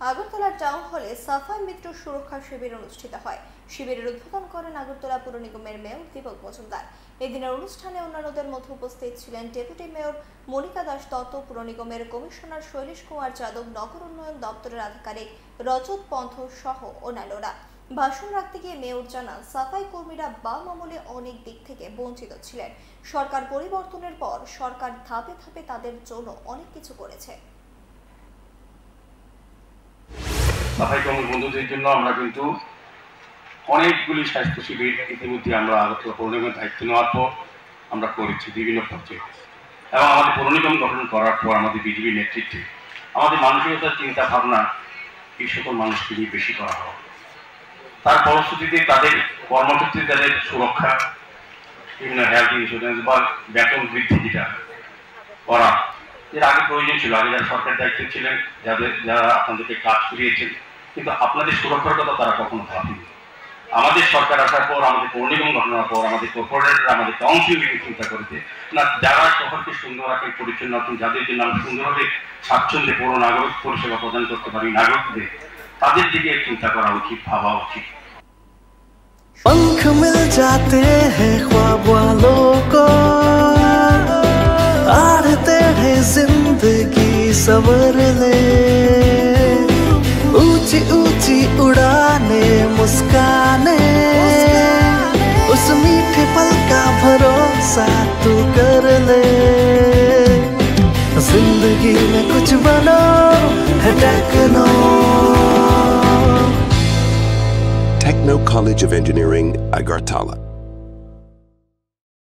Agartala town হলে সাফাই মিত্র সুরক্ষা শিবির অনুষ্ঠিত হয়। শিবিরের উদ্বোধন করেন আগরতলা পুর নিগমের মেয়র দীপক মজুমদার। এদিনের অনুষ্ঠানে অন্যান্যদের মধ্যে উপস্থিত ছিলেন ডেপুটি মেয়র মনিকা দাস দত্ত, পুর নিগমের কমিশনার শৈলেশ কুমার যাদব, নগর উন্নয়ন দপ্তরের আধিকারিক রজত পন্থ সহ অন্যান্যরা। ভাষণ রাখতে গিয়ে মেয়র জানান, সাফাই কর্মীরা বাম আমলে অনেক দিক থেকে বঞ্চিত ছিলেন। সরকার পরিবর্তনের পর সরকার ধাপে ধাপে তাদের জন্য অনেক কিছু করেছে। সাফাই কর্মী বন্ধুদের জন্য আমরা কিন্তু অনেকগুলি স্বাস্থ্য শিবির ইতিমধ্যে আমরা আগরতলা পৌর নিগমের দায়িত্ব নেওয়ার পর আমরা করেছি বিভিন্ন পর্যায়ে, এবং আমাদের পৌর নিগম গঠন করার পর আমাদের বিজেপির নেতৃত্বে আমাদের মানসিকতার চিন্তা ভাবনা এই সকল মানুষকে নিয়ে বেশি করা হয়। তার ফলশ্রুতিতে তাদের কর্মক্ষেত্রে তাদের সুরক্ষা, বিভিন্ন হেলথ ইন্স্যুরেন্স বা বেতন বৃদ্ধি যেটা করা এর আগে প্রয়োজন ছিল। আগে যারা সরকারের দায়িত্বে ছিলেন, যারা আপনাদেরকে কাজ করিয়েছেন, কিন্তু আপনাদের সুরক্ষার কথা তারা কখনো ভাবেনি। আমাদের সরকার আসার পর, আমাদের পৌর নিগম গঠনের পর আমাদের কর্পোরেটররা আমাদের কাউন্সিল চিন্তা করেছে না, যারা শহরকে সুন্দর রাখেন, পরিচ্ছন্ন রাখেন, যাদের জন্য আমরা সুন্দরভাবে স্বাচ্ছন্দ্যে পৌর নাগরিক পরিষেবা প্রদান করতে পারি নাগরিকদের, তাদের দিকে চিন্তা করা উচিত, ভাবা উচিত। पंख मिल जाते हैं ख्वाब वालों को, आड़ते हैं जिंदगी सवर ले, ऊंची ऊंची उड़ाने मुस्काने, उस मीठे पल का भरोसा तू कर ले। जिंदगी में कुछ बनो है techno. Techno College of Engineering, Agartala.